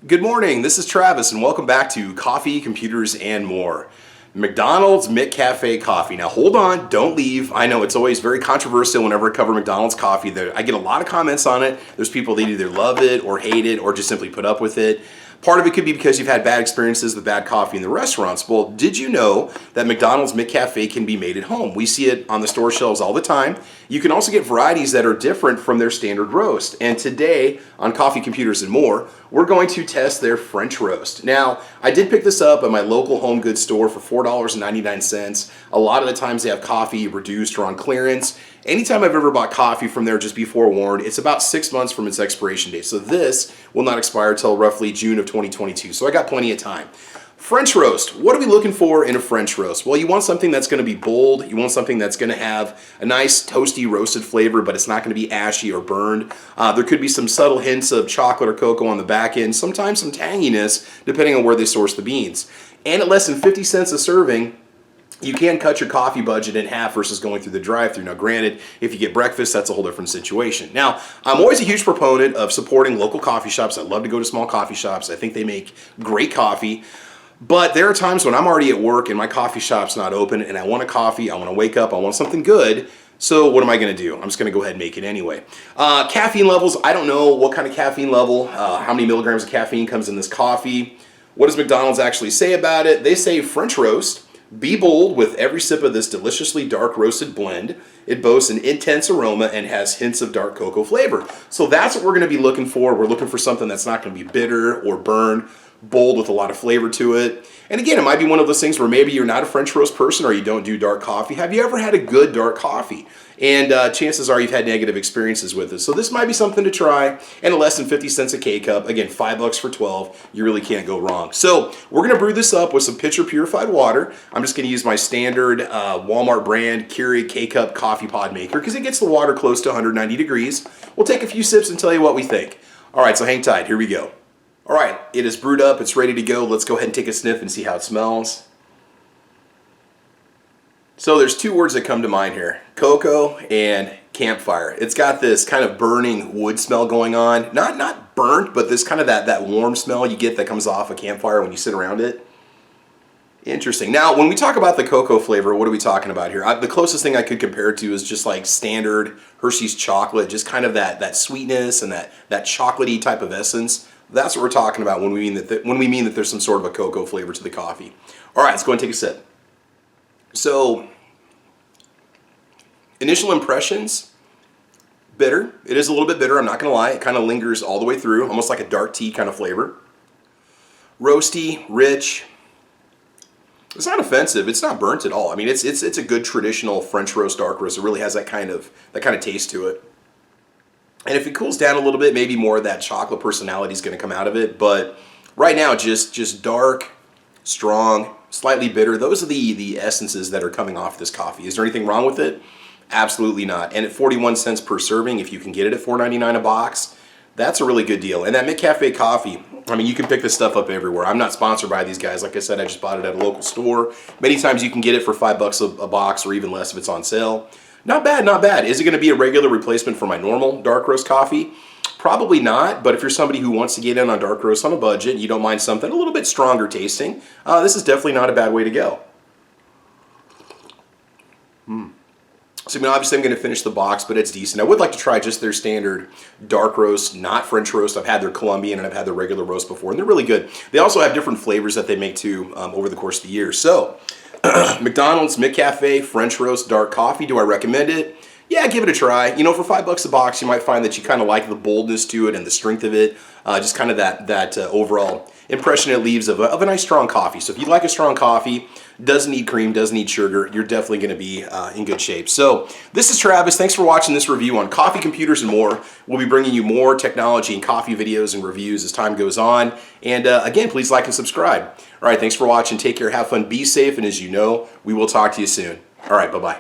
Good morning, this is Travis and welcome back to Coffee, Computers, and More. McDonald's McCafe coffee. Now hold on, don't leave. I know it's always very controversial whenever I cover McDonald's coffee. I get a lot of comments on it. There's people that either love it or hate it or just simply put up with it. Part of it could be because you've had bad experiences with bad coffee in the restaurants. Well, did you know that McDonald's McCafe can be made at home? We see it on the store shelves all the time. You can also get varieties that are different from their standard roast. And today on Coffee, Computers, and More, we're going to test their French roast. Now, I did pick this up at my local home goods store for $4.99. A lot of the times they have coffee reduced or on clearance. Anytime I've ever bought coffee from there, just be forewarned, it's about 6 months from its expiration date. So this will not expire until roughly June of 2022. So I got plenty of time. French roast. What are we looking for in a French roast? Well, you want something that's going to be bold. You want something that's going to have a nice toasty roasted flavor, but it's not going to be ashy or burned. There could be some subtle hints of chocolate or cocoa on the back end, sometimes some tanginess, depending on where they source the beans. And at less than 50 cents a serving, you can cut your coffee budget in half versus going through the drive-thru. Now granted, if you get breakfast, that's a whole different situation. Now, I'm always a huge proponent of supporting local coffee shops. I love to go to small coffee shops. I think they make great coffee. But there are times when I'm already at work and my coffee shop's not open and I want a coffee, I want to wake up, I want something good. So what am I going to do? I'm just going to go ahead and make it anyway. Caffeine levels, I don't know what kind of caffeine level, how many milligrams of caffeine comes in this coffee. What does McDonald's actually say about it? They say French roast. Be bold with every sip of this deliciously dark roasted blend. It boasts an intense aroma and has hints of dark cocoa flavor. So that's what we're going to be looking for. We're looking for something that's not going to be bitter or burned, bold with a lot of flavor to it. And again, it might be one of those things where maybe you're not a French roast person or you don't do dark coffee. Have you ever had a good dark coffee? And chances are you've had negative experiences with it. So this might be something to try. And at less than 50 cents a K-cup, again, $5 for 12, you really can't go wrong. So we're going to brew this up with some pitcher purified water. I'm just going to use my standard Walmart brand Keurig K-cup coffee pod maker because it gets the water close to 190 degrees. We'll take a few sips and tell you what we think. All right, so hang tight. Here we go. All right, it is brewed up. It's ready to go. Let's go ahead and take a sniff and see how it smells. So there's two words that come to mind here, cocoa and campfire. It's got this kind of burning wood smell going on. Not burnt, but this kind of that warm smell you get that comes off a campfire when you sit around it. Interesting. Now, when we talk about the cocoa flavor, what are we talking about here? The closest thing I could compare it to is just like standard Hershey's chocolate, just kind of that sweetness and that chocolatey type of essence. That's what we're talking about when we mean that there's some sort of a cocoa flavor to the coffee. All right, let's go and take a sip. So, initial impressions, bitter. It is a little bit bitter, I'm not going to lie. It kind of lingers all the way through, almost like a dark tea kind of flavor. Roasty, rich. It's not offensive. It's not burnt at all. I mean, it's a good traditional French roast, dark roast. It really has that kind of taste to it. And if it cools down a little bit, maybe more of that chocolate personality is going to come out of it. But right now, just dark, strong, slightly bitter. Those are the essences that are coming off this coffee. Is there anything wrong with it? Absolutely not. And at 41 cents per serving, if you can get it at $4.99 a box, that's a really good deal. And that McCafe coffee, I mean, you can pick this stuff up everywhere. I'm not sponsored by these guys. Like I said, I just bought it at a local store. Many times you can get it for $5 a box or even less if it's on sale. Not bad, not bad. Is it going to be a regular replacement for my normal dark roast coffee? Probably not, but if you're somebody who wants to get in on dark roast on a budget and you don't mind something a little bit stronger tasting, this is definitely not a bad way to go. So, I mean, obviously I'm going to finish the box, but it's decent. I would like to try just their standard dark roast, not French roast. I've had their Colombian and I've had their regular roast before, and they're really good. They also have different flavors that they make too over the course of the year. So, McDonald's McCafe French roast dark coffee. Do I recommend it? Yeah, give it a try. You know, for $5 a box, you might find that you kind of like the boldness to it and the strength of it. Just kind of that overall impression it leaves of a nice strong coffee. So if you like a strong coffee, doesn't need cream, doesn't need sugar, you're definitely going to be in good shape. So this is Travis. Thanks for watching this review on Coffee, Computers, and More. We'll be bringing you more technology and coffee videos and reviews as time goes on. And again, please like and subscribe. All right, thanks for watching. Take care, have fun, be safe, and as you know, we will talk to you soon. All right, bye-bye.